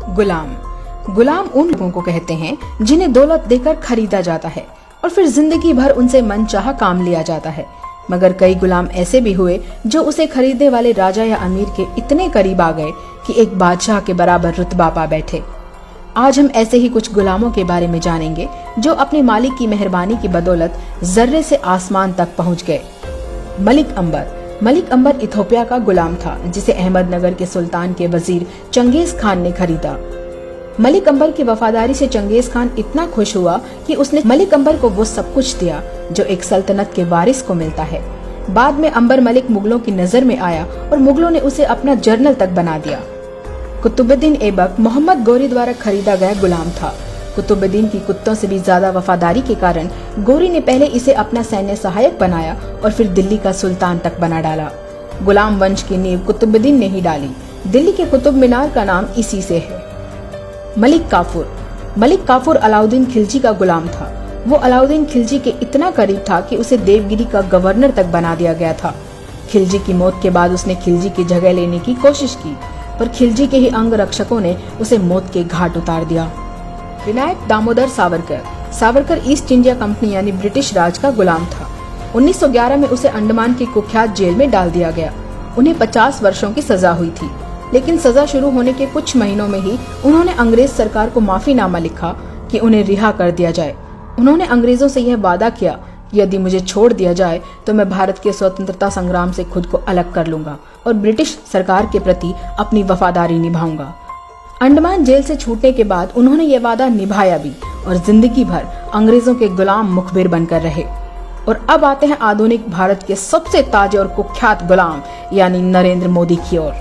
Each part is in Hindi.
गुलाम। गुलाम उन लोगों को कहते हैं जिन्हें दौलत देकर खरीदा जाता है और फिर जिंदगी भर उनसे मनचाहा काम लिया जाता है। मगर कई गुलाम ऐसे भी हुए जो उसे खरीदने वाले राजा या अमीर के इतने करीब आ गए कि एक बादशाह के बराबर रुतबा पा बैठे। आज हम ऐसे ही कुछ गुलामों के बारे में जानेंगे जो अपने मालिक की मेहरबानी की बदौलत जर्रे से आसमान तक पहुंच गए। मलिक अंबर। मलिक अंबर इथोपिया का गुलाम था जिसे अहमदनगर के सुल्तान के वजीर चंगेज खान ने खरीदा। मलिक अंबर की वफादारी से चंगेज खान इतना खुश हुआ कि उसने मलिक अंबर को वो सब कुछ दिया जो एक सल्तनत के वारिस को मिलता है। बाद में अंबर मलिक मुगलों की नजर में आया और मुगलों ने उसे अपना जनरल तक बना दिया। कुतुबुद्दीन ऐबक मोहम्मद गोरी द्वारा खरीदा गया गुलाम था। कुतुबुद्दीन की कुत्तों से भी ज्यादा वफादारी के कारण गोरी ने पहले इसे अपना सैन्य सहायक बनाया और फिर दिल्ली का सुल्तान तक बना डाला। गुलाम वंश की नींव कुतुबुद्दीन ने ही डाली। दिल्ली के कुतुब मीनार का नाम इसी से है। मलिक काफूर। मलिक काफूर अलाउद्दीन खिलजी का गुलाम था। वो अलाउद्दीन खिलजी के इतना करीब था कि उसे देवगिरी का गवर्नर तक बना दिया गया था। खिलजी की मौत के बाद उसने खिलजी की जगह लेने की कोशिश की, पर खिलजी के ही अंग रक्षकों ने उसे मौत के घाट उतार दिया। Vinayak Damodar Savarkar. Savarkar east India company यानी ब्रिटिश राज का गुलाम था। 1911 में उसे अंडमान की कुख्यात जेल में डाल दिया गया। उन्हें 50 वर्षों की सजा हुई थी, लेकिन सजा शुरू होने के कुछ महीनों में ही उन्होंने अंग्रेज सरकार को माफीनामा लिखा कि उन्हें रिहा कर दिया जाए। उन्होंने अंग्रेजों से यह वादा किया कि यदि मुझे छोड़ दिया जाए तो मैं भारत के स्वतंत्रता संग्राम से खुद को अलग कर लूंगा और ब्रिटिश सरकार के प्रति अपनी वफादारी निभाऊंगा। अंडमान जेल से छूटने के बाद उन्होंने ये वादा निभाया भी और जिंदगी भर अंग्रेजों के गुलाम मुखबिर बनकर रहे। और अब आते हैं आधुनिक भारत के सबसे ताजे और कुख्यात गुलाम यानी नरेंद्र मोदी की ओर।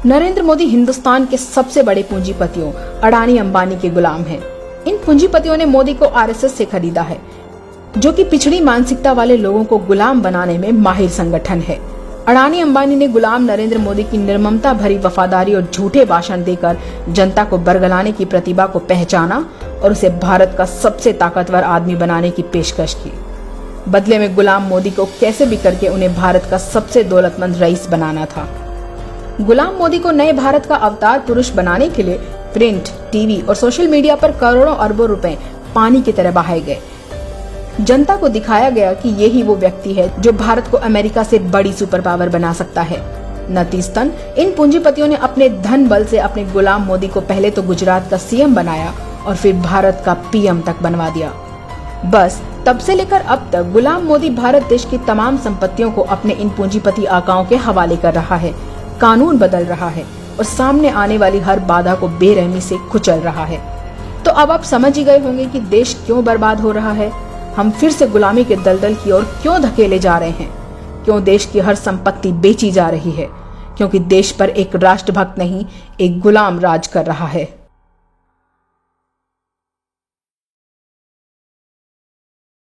नरेंद्र मोदी हिंदुस्तान के सबसे बड़े पूंजीपतियों अडानी अंबानी के गुलाम हैं। इन पूंजीपतियों ने मोदी को आरएसएस से खरीदा है, जो कि पिछड़ी मानसिकता वाले लोगों को गुलाम बनाने में माहिर संगठन है। अडानी अंबानी ने गुलाम नरेंद्र मोदी की निर्ममता भरी वफादारी और झूठे भाषण देकर जनता को बरगलाने की प्रतिभा को पहचाना और उसे भारत का सबसे ताकतवर आदमी बनाने की पेशकश की। बदले में गुलाम मोदी को कैसे भी करके उन्हें भारत का सबसे दौलतमंद रईस बनाना था। गुलाम मोदी को नए भारत का अवतार पुरुष बनाने के लिए प्रिंट, टीवी और सोशल मीडिया पर करोड़ों अरबों रुपए पानी की तरह बहाए गए। जनता को दिखाया गया कि यही वो व्यक्ति है जो भारत को अमेरिका से बड़ी सुपर पावर बना सकता है। नतीजतन इन पूंजीपतियों ने अपने धन बल से अपने गुलाम मोदी को पहले तो गुजरात का सीएम बनाया और फिर भारत का पीएम तक बनवा दिया। बस तब से लेकर अब तक गुलाम मोदी भारत देश की तमाम संपत्तियों को अपने इन पूंजीपति आकाओं के हवाले कर रहा है, कानून बदल रहा है और सामने आने वाली हर बाधा को बेरहमी से कुचल रहा है। तो अब आप समझ ही गए होंगे कि देश क्यों बर्बाद हो रहा है, हम फिर से गुलामी के दलदल की ओर क्यों धकेले जा रहे हैं, क्यों देश की हर संपत्ति बेची जा रही है, क्योंकि देश पर एक राष्ट्रभक्त नहीं एक गुलाम राज कर रहा है।